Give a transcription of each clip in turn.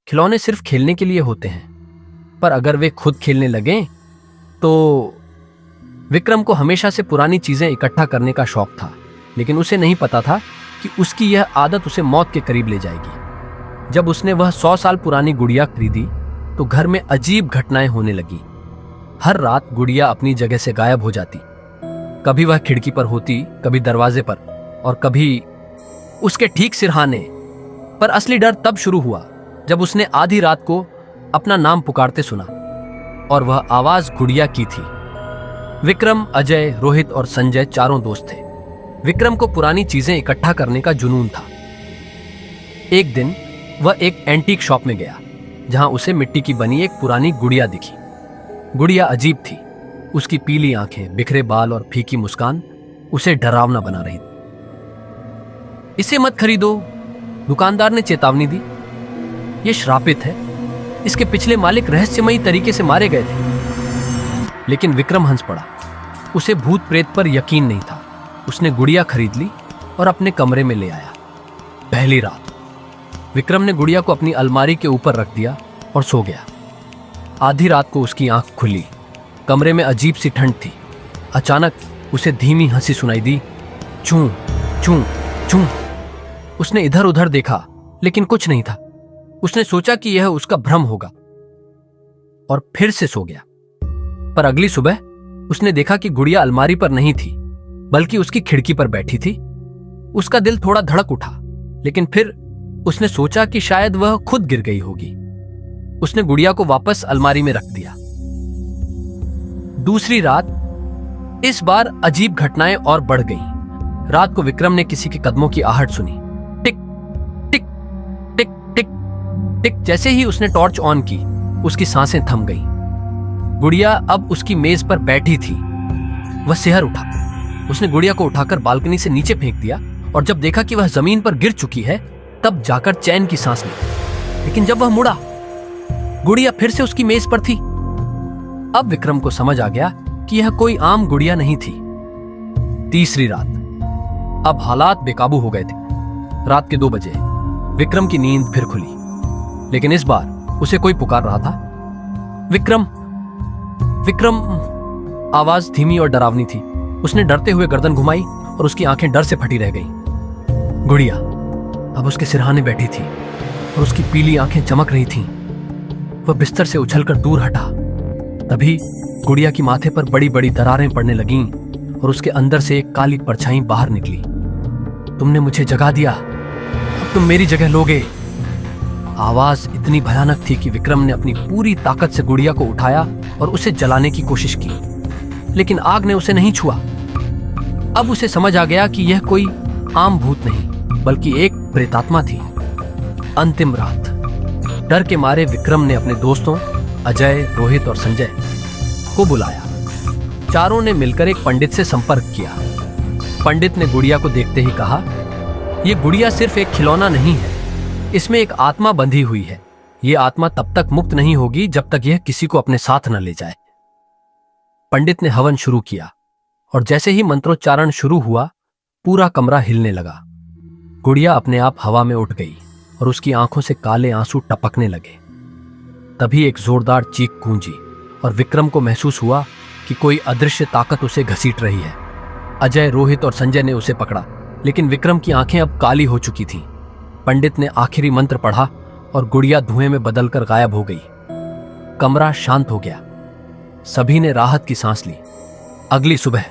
खिलौने सिर्फ खेलने के लिए होते हैं, पर अगर वे खुद खेलने लगें तो। विक्रम को हमेशा से पुरानी चीजें इकट्ठा करने का शौक था, लेकिन उसे नहीं पता था कि उसकी यह आदत उसे मौत के करीब ले जाएगी। जब उसने वह 100 साल पुरानी गुड़िया खरीदी तो घर में अजीब घटनाएं होने लगी। हर रात गुड़िया अपनी जगह से गायब हो जाती। कभी वह खिड़की पर होती, कभी दरवाजे पर, और कभी उसके ठीक सिरहाने। पर असली डर तब शुरू हुआ जब उसने आधी रात को अपना नाम पुकारते सुना, और वह आवाज गुड़िया की थी। विक्रम, अजय, रोहित और संजय चारों दोस्त थे। विक्रम को पुरानी चीजें इकट्ठा करने का जुनून था। एक दिन वह एक एंटीक शॉप में गया, जहां उसे मिट्टी की बनी एक पुरानी गुड़िया दिखी। गुड़िया अजीब थी। उसकी पीली आंखें, बिखरे बाल और फीकी मुस्कान उसे डरावना बना रही थी। इसे मत खरीदो, दुकानदार ने चेतावनी दी। यह श्रापित है, इसके पिछले मालिक रहस्यमयी तरीके से मारे गए थे। लेकिन विक्रम हंस पड़ा। उसे भूत प्रेत पर यकीन नहीं था। उसने गुड़िया खरीद ली और अपने कमरे में ले आया। पहली रात विक्रम ने गुड़िया को अपनी अलमारी के ऊपर रख दिया और सो गया। आधी रात को उसकी आंख खुली। कमरे में अजीब सी ठंड थी। अचानक उसे धीमी हंसी सुनाई दी। चूं चूं चूं। उसने इधर उधर देखा, लेकिन कुछ नहीं था। उसने सोचा कि यह उसका भ्रम होगा और फिर से सो गया। पर अगली सुबह उसने देखा कि गुड़िया अलमारी पर नहीं थी, बल्कि उसकी खिड़की पर बैठी थी। उसका दिल थोड़ा धड़क उठा, लेकिन फिर उसने सोचा कि शायद वह खुद गिर गई होगी। उसने गुड़िया को वापस अलमारी में रख दिया। दूसरी रात इस बार अजीब घटनाएं और बढ़ गईं। रात को विक्रम ने किसी के कदमों की आहट सुनी। टिक टिक टिक टिक टिक। जैसे ही उसने टॉर्च ऑन की, उसकी सांसें थम गईं। गुड़िया अब उसकी मेज पर बैठी थी। वह सिहर उठा। उसने गुड़िया को उठाकर बालकनी से नीचे फेंक दिया, और जब देखा कि वह जमीन पर गिर चुकी है, तब जाकर चैन की सांस ली। लेकिन जब वह मुड़ा, गुड़िया फिर से उसकी मेज पर थी। अब विक्रम को समझ आ गया कि यह कोई आम गुड़िया नहीं थी। तीसरी रात अब हालात बेकाबू हो गए थे। रात के 2 बजे विक्रम की नींद फिर खुली, लेकिन इस बार उसे कोई पुकार रहा था। विक्रम, विक्रम। आवाज धीमी और डरावनी थी। उसने डरते हुए गर्दन घुमाई और उसकी आंखें डर से फटी रह गईं। गुड़िया अब उसके सिरहाने बैठी थी और उसकी पीली आंखें चमक रही थीं। वह बिस्तर से उछलकर दूर हटा। तभी गुड़िया की माथे पर बड़ी बड़ी दरारें पड़ने लगीं और उसके अंदर से एक काली परछाई बाहर निकली। तुमने मुझे जगा दिया, अब तुम मेरी जगह लोगे। आवाज इतनी भयानक थी कि विक्रम ने अपनी पूरी ताकत से गुड़िया को उठाया और उसे जलाने की कोशिश की, लेकिन आग ने उसे नहीं छुआ। अब उसे समझ आ गया कि यह कोई आम भूत नहीं, बल्कि एक प्रेतात्मा थी। अंतिम रात डर के मारे विक्रम ने अपने दोस्तों अजय, रोहित और संजय को बुलाया। चारों ने मिलकर एक पंडित से संपर्क किया। पंडित ने गुड़िया को देखते ही कहा, यह गुड़िया सिर्फ एक खिलौना नहीं है, इसमें एक आत्मा बंधी हुई है। यह आत्मा तब तक मुक्त नहीं होगी जब तक यह किसी को अपने साथ न ले जाए। पंडित ने हवन शुरू किया, और जैसे ही मंत्रोच्चारण शुरू हुआ, पूरा कमरा हिलने लगा। गुड़िया अपने आप हवा में उठ गई और उसकी आंखों से काले आंसू टपकने लगे। तभी एक जोरदार चीख गूंजी और विक्रम को महसूस हुआ कि कोई अदृश्य ताकत उसे घसीट रही है। अजय, रोहित और संजय ने उसे पकड़ा, लेकिन विक्रम की आंखें अब काली हो चुकी थीं। पंडित ने आखिरी मंत्र पढ़ा और गुड़िया धुएं में बदलकर गायब हो गई। कमरा शांत हो गया। सभी ने राहत की सांस ली। अगली सुबह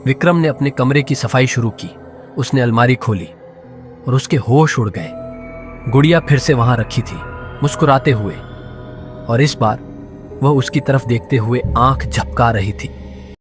विक्रम ने अपने कमरे की सफाई शुरू की। उसने अलमारी खोली और उसके होश उड़ गए। गुड़िया फिर से वहां रखी थी, मुस्कुराते हुए, और इस बार वह उसकी तरफ देखते हुए आंख झपका रही थी।